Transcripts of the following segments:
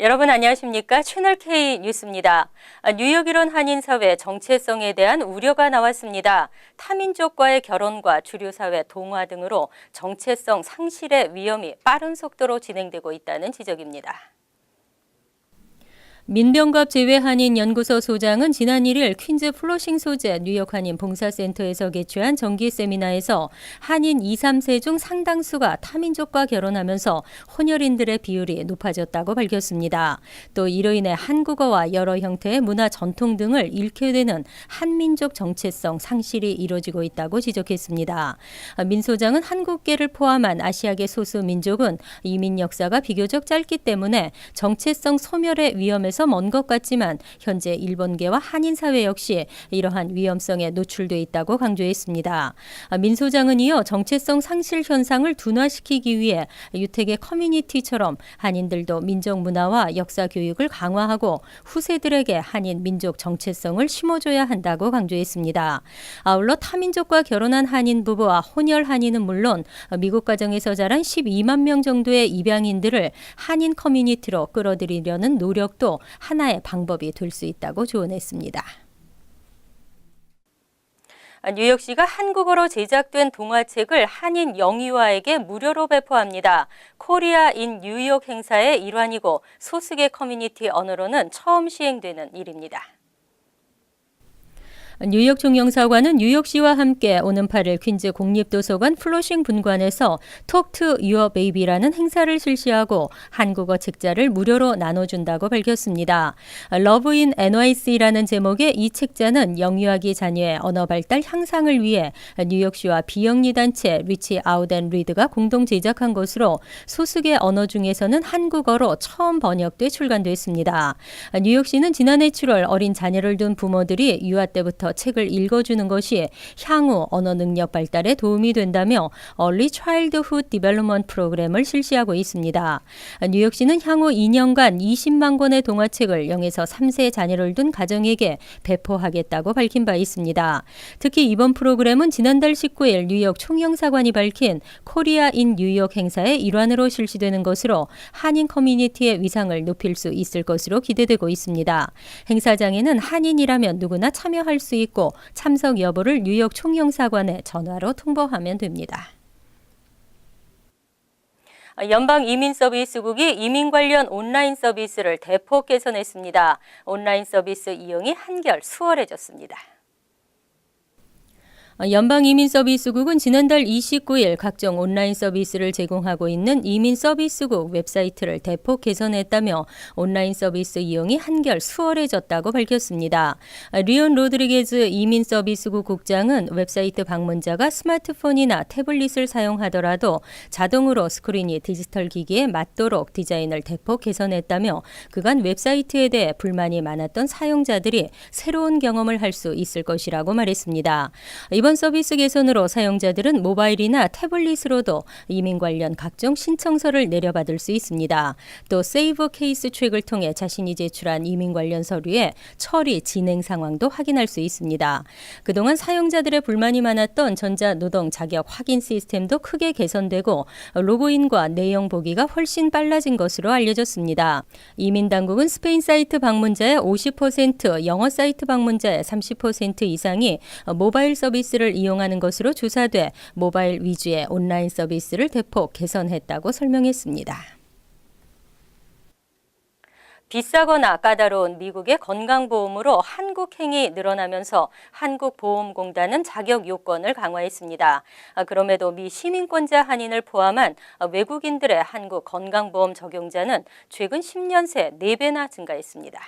여러분 안녕하십니까? 채널K 뉴스입니다. 뉴욕 일원 한인사회 정체성에 대한 우려가 나왔습니다. 타민족과의 결혼과 주류사회 동화 등으로 정체성 상실의 위험이 빠른 속도로 진행되고 있다는 지적입니다. 민병갑 재외한인연구소 소장은 지난 1일 퀸즈 플러싱 소재 뉴욕 한인 봉사센터에서 개최한 정기 세미나에서 한인 2, 3세 중 상당수가 타민족과 결혼하면서 혼혈인들의 비율이 높아졌다고 밝혔습니다. 또 이로 인해 한국어와 여러 형태의 문화 전통 등을 잃게 되는 한민족 정체성 상실이 이뤄지고 있다고 지적했습니다. 민 소장은 한국계를 포함한 아시아계 소수 민족은 이민 역사가 비교적 짧기 때문에 정체성 소멸의 위험에서 먼 것 같지만 현재 일본계와 한인사회 역시 이러한 위험성에 노출돼 있다고 강조했습니다. 민 소장은 이어 정체성 상실 현상을 둔화시키기 위해 유택의 커뮤니티처럼 한인들도 민족 문화와 역사 교육을 강화하고 후세들에게 한인 민족 정체성을 심어줘야 한다고 강조했습니다. 아울러 타민족과 결혼한 한인 부부와 혼혈 한인은 물론 미국 가정에서 자란 12만 명 정도의 입양인들을 한인 커뮤니티로 끌어들이려는 노력도 하나의 방법이 될 수 있다고 조언했습니다. 뉴욕시가 한국어로 제작된 동화책을 한인 영유아에게 무료로 배포합니다. 코리아 인 뉴욕 행사의 일환이고 소수계 커뮤니티 언어로는 처음 시행되는 일입니다. 뉴욕 총영사관은 뉴욕시와 함께 오는 8일 퀸즈 공립도서관 플러싱 분관에서 Talk to Your Baby라는 행사를 실시하고 한국어 책자를 무료로 나눠준다고 밝혔습니다. Love in NYC라는 제목의 이 책자는 영유아기 자녀의 언어 발달 향상을 위해 뉴욕시와 비영리 단체 Reach Out and Read가 공동 제작한 것으로 소수계 언어 중에서는 한국어로 처음 번역돼 출간됐습니다. 뉴욕시는 지난해 7월 어린 자녀를 둔 부모들이 유아 때부터 책을 읽어주는 것이 향후 언어 능력 발달에 도움이 된다며 Early Childhood Development 프로그램을 실시하고 있습니다. 뉴욕시는 향후 2년간 20만 권의 동화책을 0에서 3세 자녀를 둔 가정에게 배포하겠다고 밝힌 바 있습니다. 특히 이번 프로그램은 지난달 19일 뉴욕 총영사관이 밝힌 코리아 인 뉴욕 행사의 일환으로 실시되는 것으로 한인 커뮤니티의 위상을 높일 수 있을 것으로 기대되고 있습니다. 행사장에는 한인이라면 누구나 참여할 수 있고 참석 여부를 뉴욕 총영사관에 전화로 통보하면 됩니다. 연방이민서비스국이 이민 관련 온라인 서비스를 대폭 개선했습니다. 온라인 서비스 이용이 한결 수월해졌습니다. 연방이민서비스국은 지난달 29일 각종 온라인 서비스를 제공하고 있는 이민서비스국 웹사이트를 대폭 개선했다며 온라인 서비스 이용이 한결 수월해졌다고 밝혔습니다. 리온 로드리게즈 이민서비스국 국장은 웹사이트 방문자가 스마트폰이나 태블릿을 사용하더라도 자동으로 스크린이 디지털 기기에 맞도록 디자인을 대폭 개선했다며 그간 웹사이트에 대해 불만이 많았던 사용자들이 새로운 경험을 할 수 있을 것이라고 말했습니다. 이번 서비스 개선으로 사용자들은 모바일이나 태블릿으로도 이민 관련 각종 신청서를 내려받을 수 있습니다. 또 세이브 케이스 트랙을 통해 자신이 제출한 이민 관련 서류의 처리 진행 상황도 확인할 수 있습니다. 그동안 사용자들의 불만이 많았던 전자노동 자격 확인 시스템도 크게 개선되고 로그인과 내용 보기가 훨씬 빨라진 것으로 알려졌습니다. 이민 당국은 스페인 사이트 방문자의 50%, 영어 사이트 방문자의 30% 이상이 모바일 서비스를 이용하는 것으로 조사돼 모바일 위주의 온라인 서비스를 대폭 개선했다고 설명했습니다. 비싸거나 까다로운 미국의 건강보험으로 한국행이 늘어나면서 한국보험공단은 자격 요건을 강화했습니다. 그럼에도 미 시민권자 한인을 포함한 외국인들의 한국 건강보험 적용자는 최근 10년 새 4배나 증가했습니다.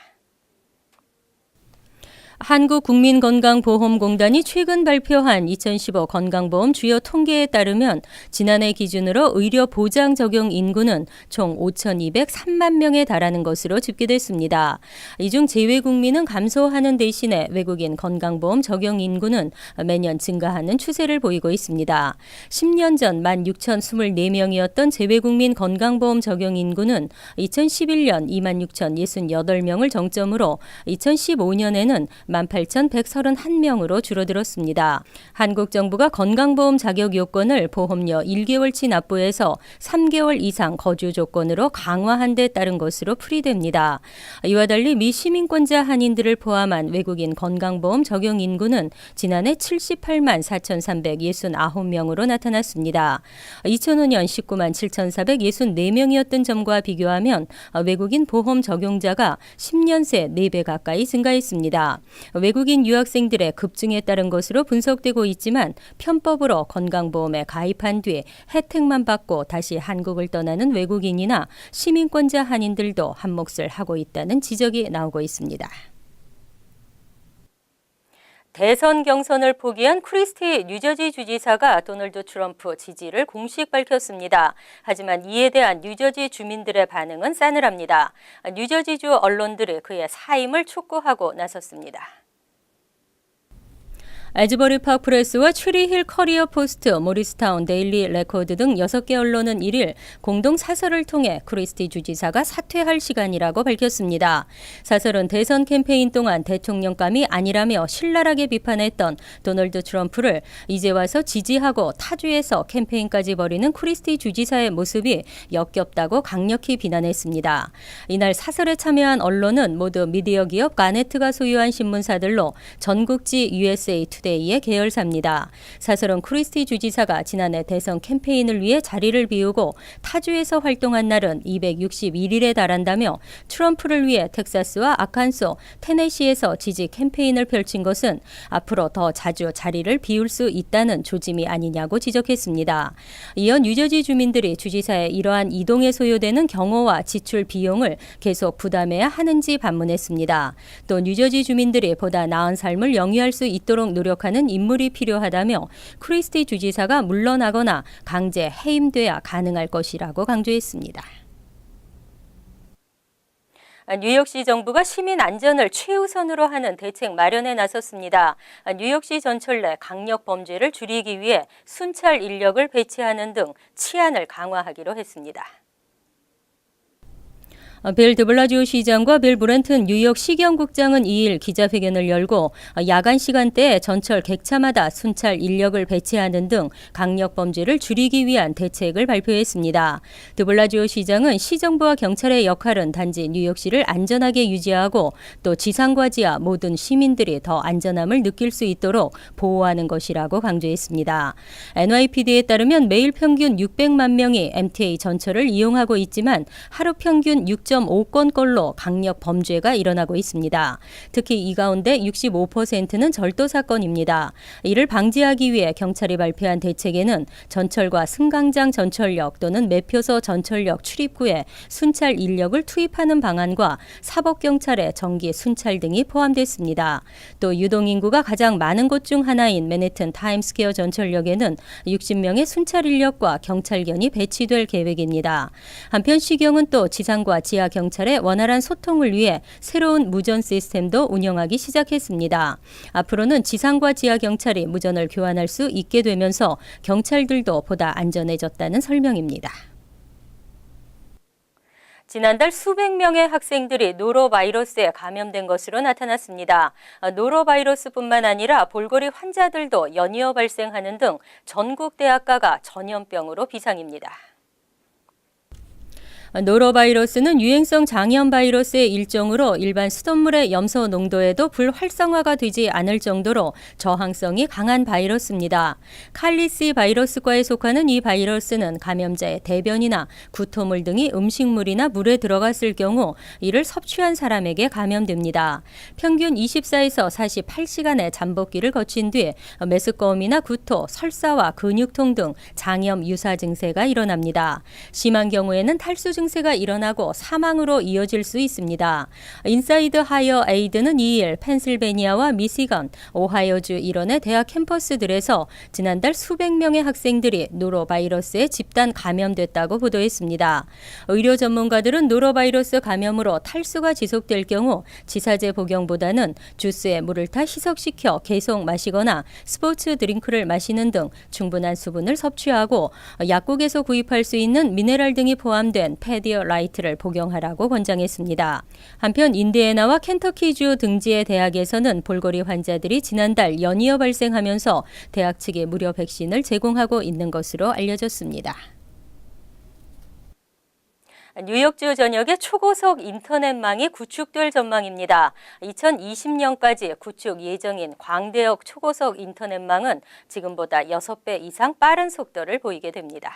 한국국민건강보험공단이 최근 발표한 2015 건강보험 주요 통계에 따르면 지난해 기준으로 의료보장 적용 인구는 총 5,203만 명에 달하는 것으로 집계됐습니다. 이 중 재외국민은 감소하는 대신에 외국인 건강보험 적용 인구는 매년 증가하는 추세를 보이고 있습니다. 10년 전 16,024명이었던 재외국민 건강보험 적용 인구는 2011년 26,068명을 정점으로 2015년에는 18,131명으로 줄어들었습니다. 한국 정부가 건강보험 자격 요건을 보험료 1개월치 납부에서 3개월 이상 거주 조건으로 강화한 데 따른 것으로 풀이됩니다. 이와 달리 미 시민권자 한인들을 포함한 외국인 건강보험 적용 인구는 지난해 78만 4,369명으로 나타났습니다. 2005년 19만 7,464명이었던 점과 비교하면 외국인 보험 적용자가 10년 새 4배 가까이 증가했습니다. 외국인 유학생들의 급증에 따른 것으로 분석되고 있지만 편법으로 건강보험에 가입한 뒤 혜택만 받고 다시 한국을 떠나는 외국인이나 시민권자 한인들도 한몫을 하고 있다는 지적이 나오고 있습니다. 대선 경선을 포기한 크리스티 뉴저지 주지사가 도널드 트럼프 지지를 공식 밝혔습니다. 하지만 이에 대한 뉴저지 주민들의 반응은 싸늘합니다. 뉴저지주 언론들이 그의 사임을 촉구하고 나섰습니다. 에즈버리 파크 프레스와 추리힐 커리어 포스트, 모리스타운 데일리 레코드 등 6개 언론은 1일 공동 사설을 통해 크리스티 주지사가 사퇴할 시간이라고 밝혔습니다. 사설은 대선 캠페인 동안 대통령감이 아니라며 신랄하게 비판했던 도널드 트럼프를 이제 와서 지지하고 타주에서 캠페인까지 벌이는 크리스티 주지사의 모습이 역겹다고 강력히 비난했습니다. 이날 사설에 참여한 언론은 모두 미디어 기업 가네트가 소유한 신문사들로 전국지 USA 투데이의 계열사입니다. 사설은 크리스티 주지사가 지난해 대선 캠페인을 위해 자리를 비우고 타주에서 활동한 날은 261일에 달한다며 트럼프를 위해 텍사스와 아칸소, 테네시에서 지지 캠페인을 펼친 것은 앞으로 더 자주 자리를 비울 수 있다는 조짐이 아니냐고 지적했습니다. 이어 뉴저지 주민들이 주지사의 이러한 이동에 소요되는 경호와 지출 비용을 계속 부담해야 하는지 반문했습니다. 또 뉴저지 주민들이 보다 나은 삶을 영위할 수 있도록 노력하는 인물이 필요하다며 크리스티 주지사가 물러나거나 강제 해임돼야 가능할 것이라고 강조했습니다. 뉴욕시 정부가 시민 안전을 최우선으로 하는 대책 마련에 나섰습니다. 뉴욕시 전철 내 강력 범죄를 줄이기 위해 순찰 인력을 배치하는 등 치안을 강화하기로 했습니다. 빌 드블라지오 시장과 빌 브렌튼 뉴욕 시경국장은 2일 기자회견을 열고 야간 시간대에 전철 객차마다 순찰 인력을 배치하는 등 강력 범죄를 줄이기 위한 대책을 발표했습니다. 드블라지오 시장은 시정부와 경찰의 역할은 단지 뉴욕시를 안전하게 유지하고 또 지상과 지하 모든 시민들이 더 안전함을 느낄 수 있도록 보호하는 것이라고 강조했습니다. NYPD에 따르면 매일 평균 600만 명이 MTA 전철을 이용하고 있지만 하루 평균 6.5건꼴로 강력 범죄가 일어나고 있습니다. 특히 이 가운데 65%는 절도 사건입니다. 이를 방지하기 위해 경찰이 발표한 대책에는 전철과 승강장 전철역 또는 매표소 전철역 출입구에 순찰 인력을 투입하는 방안과 사법경찰의 정기 순찰 등이 포함됐습니다. 또 유동인구가 가장 많은 곳 중 하나인 맨해튼 타임스퀘어 전철역에는 60명의 순찰 인력과 경찰견이 배치될 계획입니다. 한편 시경은 또 지상과 지하 경찰의 원활한 소통을 위해 새로운 무전 시스템도 운영하기 시작했습니다. 앞으로는 지상과 지하 경찰이 무전을 교환할 수 있게 되면서 경찰들도 보다 안전해졌다는 설명입니다. 지난달 수백 명의 학생들이 노로바이러스에 감염된 것으로 나타났습니다. 노로바이러스뿐만 아니라 볼거리 환자들도 연이어 발생하는 등 전국 대학가가 전염병으로 비상입니다. 노로바이러스는 유행성 장염 바이러스의 일종으로 일반 수돗물의 염소 농도에도 불활성화가 되지 않을 정도로 저항성이 강한 바이러스입니다. 칼리시 바이러스과에 속하는 이 바이러스는 감염자의 대변이나 구토물 등이 음식물이나 물에 들어갔을 경우 이를 섭취한 사람에게 감염됩니다. 평균 24에서 48시간의 잠복기를 거친 뒤 메스꺼움이나 구토, 설사와 근육통 등 장염 유사 증세가 일어납니다. 심한 경우에는 탈수 증세가 일어나고 사망으로 이어질 수 있습니다. 인사이드 하이어 에이드는 2일 펜실베니아와 미시건, 오하이오주 일원의 대학 캠퍼스들에서 지난달 수백 명의 학생들이 노로바이러스에 집단 감염됐다고 보도했습니다. 의료 전문가들은 노로바이러스 감염으로 탈수가 지속될 경우 지사제 복용보다는 주스에 물을 타 희석시켜 계속 마시거나 스포츠 드링크를 마시는 등 충분한 수분을 섭취하고 약국에서 구입할 수 있는 미네랄 등이 포함된 페디어라이트를 복용하라고 권장했습니다. 한편 인디애나와 켄터키주 등지의 대학에서는 볼거리 환자들이 지난달 연이어 발생하면서 대학 측에 무료 백신을 제공하고 있는 것으로 알려졌습니다. 뉴욕주 전역의 초고속 인터넷망이 구축될 전망입니다. 2020년까지 구축 예정인 광대역 초고속 인터넷망은 지금보다 6배 이상 빠른 속도를 보이게 됩니다.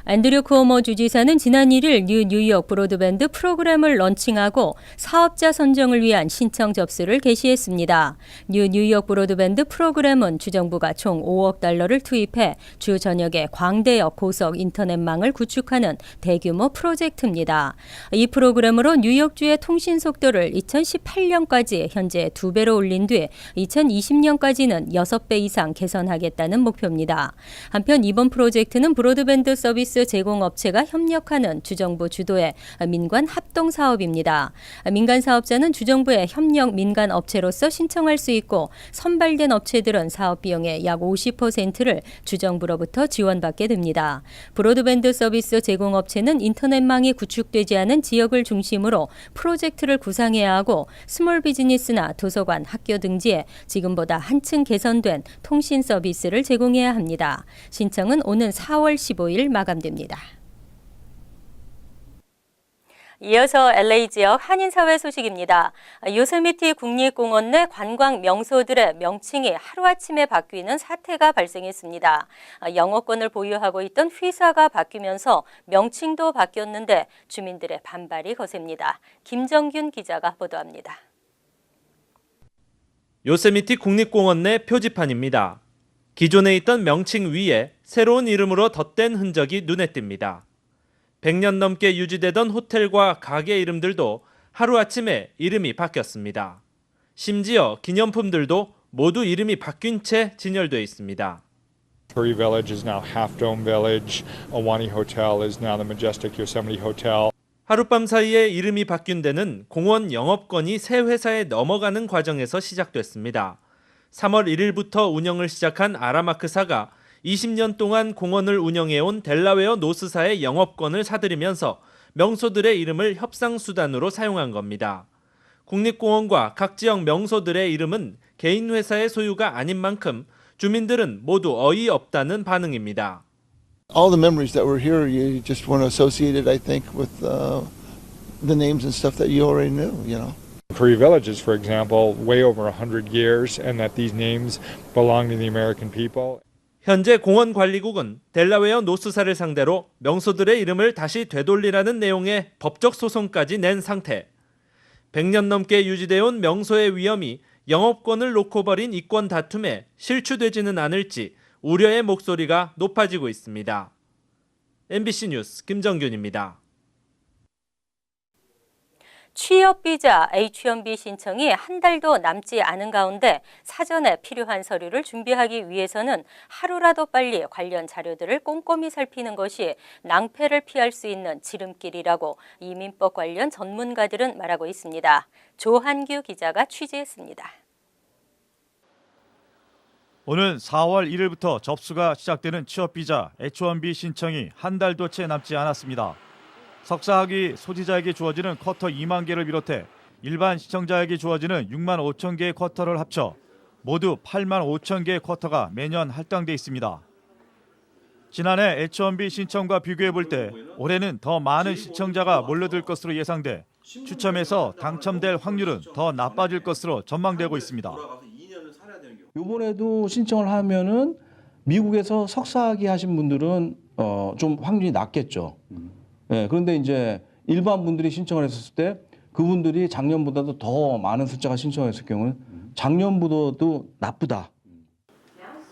앤드류 쿠오모 주지사는 지난 1일 뉴욕 브로드밴드 프로그램을 런칭하고 사업자 선정을 위한 신청 접수를 개시했습니다. 뉴욕 브로드밴드 프로그램은 주정부가 총 5억 달러를 투입해 주 전역의 광대역 고속 인터넷망을 구축하는 대규모 프로젝트입니다. 이 프로그램으로 뉴욕주의 통신 속도를 2018년까지 현재 2배로 올린 뒤 2020년까지는 6배 이상 개선하겠다는 목표입니다. 한편 이번 프로젝트는 브로드밴드 서비스 제공업체가 협력하는 주정부 주도의 민관 합동 사업입니다. 민간 사업자는 주정부의 협력 민간 업체로서 신청할 수 있고 선발된 업체들은 사업 비용의 약 50%를 주정부로부터 지원받게 됩니다. 브로드밴드 서비스 제공업체는 인터넷망이 구축되지 않은 지역을 중심으로 프로젝트를 구상해야 하고 스몰 비즈니스나 도서관, 학교 등지에 지금보다 한층 개선된 통신 서비스를 제공해야 합니다. 신청은 오는 4월 15일 마감됩니다. 이어서 LA 지역 한인사회 소식입니다. 요세미티 국립공원 내 관광 명소들의 명칭이 하루아침에 바뀌는 사태가 발생했습니다. 영어권을 보유하고 있던 회사가 바뀌면서 명칭도 바뀌었는데 주민들의 반발이 거셉니다. 김정균 기자가 보도합니다. 요세미티 국립공원 내 표지판입니다. 기존에 있던 명칭 위에 새로운 이름으로 덧댄 흔적이 눈에 띕니다. 100년 넘게 유지되던 호텔과 가게 이름들도 하루아침에 이름이 바뀌었습니다. 심지어 기념품들도 모두 이름이 바뀐 채 진열되어 있습니다. Prairie Village is now Half Dome Village. Ahwahnee Hotel is now the Majestic Yosemite Hotel. 하룻밤 사이에 이름이 바뀐 데는 공원 영업권이 새 회사에 넘어가는 과정에서 시작됐습니다. 3월 1일부터 운영을 시작한 아라마크사가 20년 동안 공원을 운영해온 델라웨어 노스사의 영업권을 사들이면서 명소들의 이름을 협상수단으로 사용한 겁니다. 국립공원과 각 지역 명소들의 이름은 개인 회사의 소유가 아닌 만큼 주민들은 모두 어이없다는 반응입니다. All the memories that were here, you just want to associate it, I think, with the names and stuff that you already knew, you know. Prairie Village is, for example, way over 100 years, and that these names belong to the American people. 현재 공원관리국은 델라웨어 노스사를 상대로 명소들의 이름을 다시 되돌리라는 내용의 법적 소송까지 낸 상태. 100년 넘게 유지되어 온 명소의 위험이 영업권을 놓고 벌인 이권 다툼에 실추되지는 않을지 우려의 목소리가 높아지고 있습니다. MBC 뉴스 김정균입니다. 취업비자 H-1B 신청이 한 달도 남지 않은 가운데 사전에 필요한 서류를 준비하기 위해서는 하루라도 빨리 관련 자료들을 꼼꼼히 살피는 것이 낭패를 피할 수 있는 지름길이라고 이민법 관련 전문가들은 말하고 있습니다. 조한규 기자가 취재했습니다. 오는 4월 1일부터 접수가 시작되는 취업비자 H-1B 신청이 한 달도 채 남지 않았습니다. 석사학위 소지자에게 주어지는 쿼터 2만 개를 비롯해 일반 시청자에게 주어지는 6만 5천 개의 쿼터를 합쳐 모두 8만 5천 개의 쿼터가 매년 할당돼 있습니다. 지난해 H-1B 신청과 비교해 볼 때 올해는 더 많은 시청자가 몰려들 것으로 예상돼 추첨에서 당첨될 확률은 더 나빠질 것으로 전망되고 있습니다. 이번에도 신청을 하면은 미국에서 석사학위 하신 분들은 좀 확률이 낮겠죠. 네, 그런데 이제 일반 분들이 신청을 했을 때 그분들이 작년보다도 더 많은 숫자가 신청했을 경우는 작년보다도 나쁘다.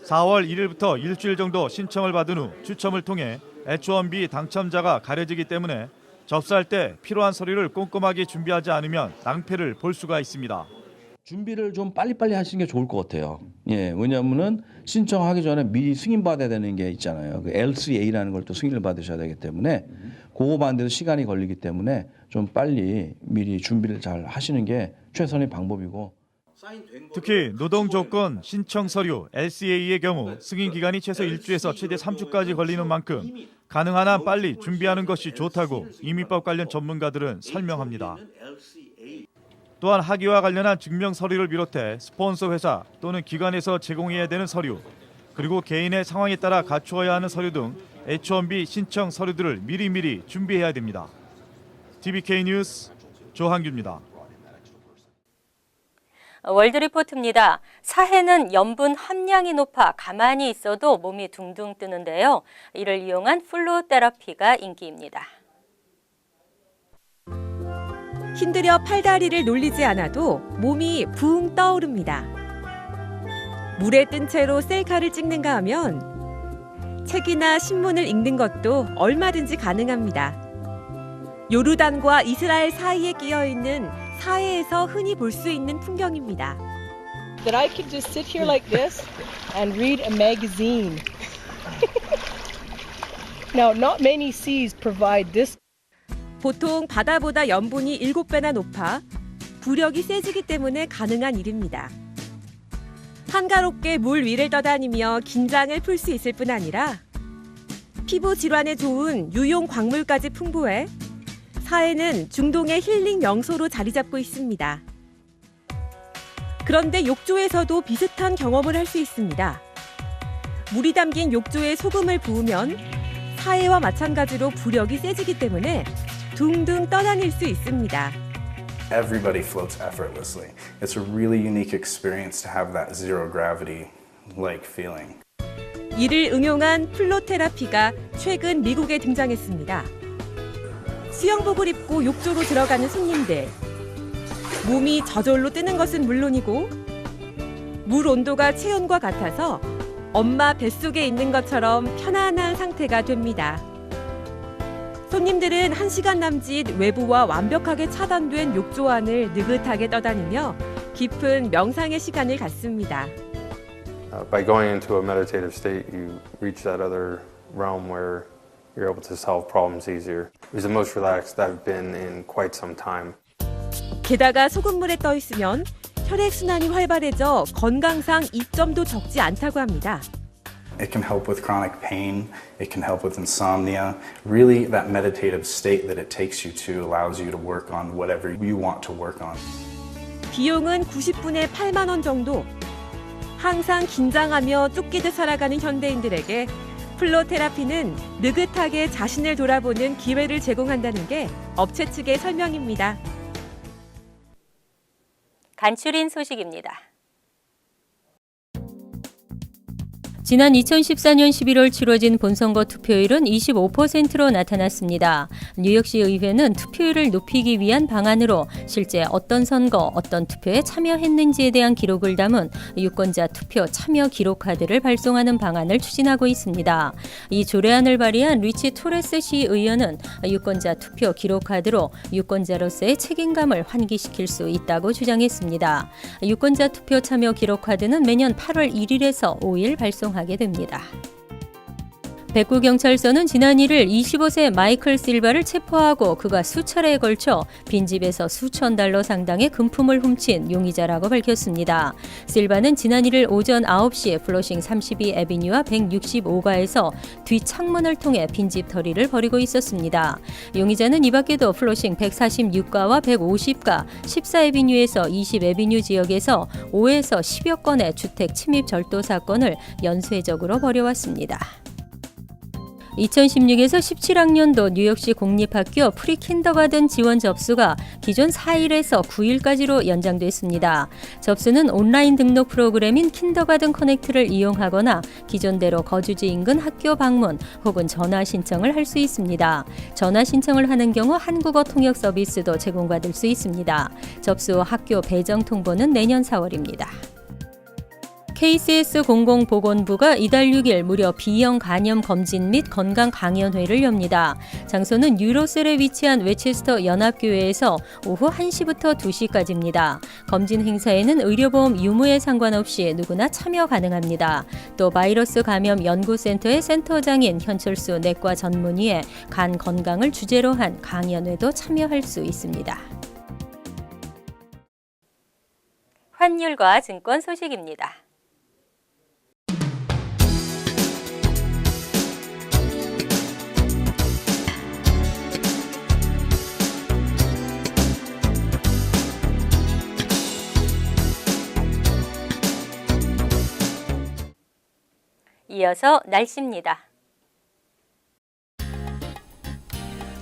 4월 1일부터 일주일 정도 신청을 받은 후 추첨을 통해 H-1B 당첨자가 가려지기 때문에 접수할 때 필요한 서류를 꼼꼼하게 준비하지 않으면 낭패를 볼 수가 있습니다. 준비를 좀 빨리빨리 하시는 게 좋을 것 같아요. 예, 왜냐하면은 신청하기 전에 미리 승인받아야 되는 게 있잖아요. 그 L3A라는 걸 또 승인을 받으셔야 되기 때문에 그거 받는데도 시간이 걸리기 때문에 좀 빨리 미리 준비를 잘 하시는 게 최선의 방법이고. 특히 노동 조건 신청 서류 LCA의 경우 승인 기간이 최소 1주에서 최대 3주까지 걸리는 만큼 가능한 한 빨리 준비하는 것이 좋다고 이민법 관련 전문가들은 설명합니다. 또한 학위와 관련한 증명 서류를 비롯해 스폰서 회사 또는 기관에서 제공해야 되는 서류, 그리고 개인의 상황에 따라 갖추어야 하는 서류 등 H-1B 신청 서류들을 미리미리 준비해야 됩니다. TVK 뉴스 조한규입니다. 월드리포트입니다. 사해는 염분 함량이 높아 가만히 있어도 몸이 둥둥 뜨는데요. 이를 이용한 플로 테라피가 인기입니다. 힘들여 팔다리를 놀리지 않아도 몸이 붕 떠오릅니다. 물에 뜬 채로 셀카를 찍는가 하면 책이나 신문을 읽는 것도 얼마든지 가능합니다. 요르단과 이스라엘 사이에 끼어 있는 사해에서 흔히 볼 수 있는 풍경입니다. That I could just sit here like this and read a magazine. Now, not many seas provide this. 보통 바다보다 염분이 7배나 높아 부력이 세지기 때문에 가능한 일입니다. 한가롭게 물 위를 떠다니며 긴장을 풀 수 있을 뿐 아니라 피부 질환에 좋은 유용 광물까지 풍부해 사해는 중동의 힐링 명소로 자리 잡고 있습니다. 그런데 욕조에서도 비슷한 경험을 할 수 있습니다. 물이 담긴 욕조에 소금을 부으면 사해와 마찬가지로 부력이 세지기 때문에 둥둥 떠다닐 수 있습니다. Everybody floats effortlessly. It's a really unique experience to have that zero gravity-like feeling. 이를 응용한 플로 테라피가 최근 미국에 등장했습니다. 수영복을 입고 욕조로 들어가는 손님들. 몸이 저절로 뜨는 것은 물론이고 물 온도가 체온과 같아서 엄마 뱃속에 있는 것처럼 편안한 상태가 됩니다. 손님들은 1시간 남짓 외부와 완벽하게 차단된 욕조 안을 느긋하게 떠다니며 깊은 명상의 시간을 갖습니다. By going into a meditative state, you reach that other realm where you're able to solve problems easier. It was the most relaxed I've been in quite some time. 게다가 소금물에 떠 있으면 혈액순환이 활발해져 건강상 이점도 적지 않다고 합니다. It can help with chronic pain. It can help with insomnia. Really, that meditative state that it takes you to allows you to work on whatever you want to work on. 비용은 90분에 8만 원 정도. 항상 긴장하며 쫓기듯 살아가는 현대인들에게 플로 테라피는 느긋하게 자신을 돌아보는 기회를 제공한다는 게 업체 측의 설명입니다. 간추린 소식입니다. 지난 2014년 11월 치러진 본선거 투표율은 25%로 나타났습니다. 뉴욕시 의회는 투표율을 높이기 위한 방안으로 실제 어떤 선거, 어떤 투표에 참여했는지에 대한 기록을 담은 유권자 투표 참여 기록 카드를 발송하는 방안을 추진하고 있습니다. 이 조례안을 발의한 리치 토레스 시 의원은 유권자 투표 기록 카드로 유권자로서의 책임감을 환기시킬 수 있다고 주장했습니다. 유권자 투표 참여 기록 카드는 매년 8월 1일에서 5일 발송합니다. 하게 됩니다. 백구경찰서는 지난 1일 25세 마이클 실바를 체포하고 그가 수차례에 걸쳐 빈집에서 수천 달러 상당의 금품을 훔친 용의자라고 밝혔습니다. 실바는 지난 1일 오전 9시에 플러싱 32 애비뉴와 165가에서 뒷창문을 통해 빈집 털이를 벌이고 있었습니다. 용의자는 이 밖에도 플러싱 146가와 150가, 14 애비뉴에서 20 애비뉴 지역에서 5에서 10여 건의 주택 침입 절도 사건을 연쇄적으로 벌여왔습니다. 2016에서 17학년도 뉴욕시 공립학교 프리킨더가든 지원 접수가 기존 4일에서 9일까지로 연장됐습니다. 접수는 온라인 등록 프로그램인 킨더가든 커넥트를 이용하거나 기존대로 거주지 인근 학교 방문 혹은 전화 신청을 할 수 있습니다. 전화 신청을 하는 경우 한국어 통역 서비스도 제공받을 수 있습니다. 접수 후 학교 배정 통보는 내년 4월입니다. KCS 공공보건부가 이달 6일 무려 B형 간염 검진 및 건강 강연회를 엽니다. 장소는 뉴로셀에 위치한 웨체스터 연합교회에서 오후 1시부터 2시까지입니다. 검진 행사에는 의료보험 유무에 상관없이 누구나 참여 가능합니다. 또 바이러스 감염 연구센터의 센터장인 현철수 내과 전문의의 간 건강을 주제로 한 강연회도 참여할 수 있습니다. 환율과 증권 소식입니다. 이어서 날씨입니다.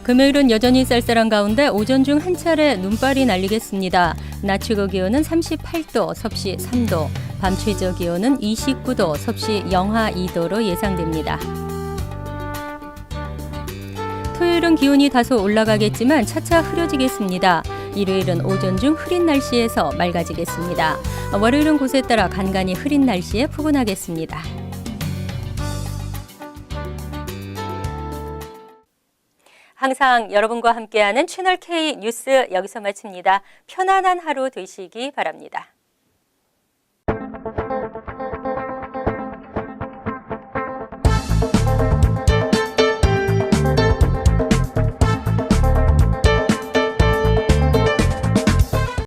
금요일은 여전히 쌀쌀한 가운데 오전 중 한 차례 눈발이 날리겠습니다. 낮 최고 기온은 38도, 섭씨 3도, 밤 최저 기온은 29도, 섭씨 영하 2도로 예상됩니다. 토요일은 기온이 다소 올라가겠지만 차차 흐려지겠습니다. 일요일은 오전 중 흐린 날씨에서 맑아지겠습니다. 월요일은 곳에 따라 간간히 흐린 날씨에 포근하겠습니다. 항상 여러분과 함께하는 채널 K 뉴스 여기서 마칩니다. 편안한 하루 되시기 바랍니다.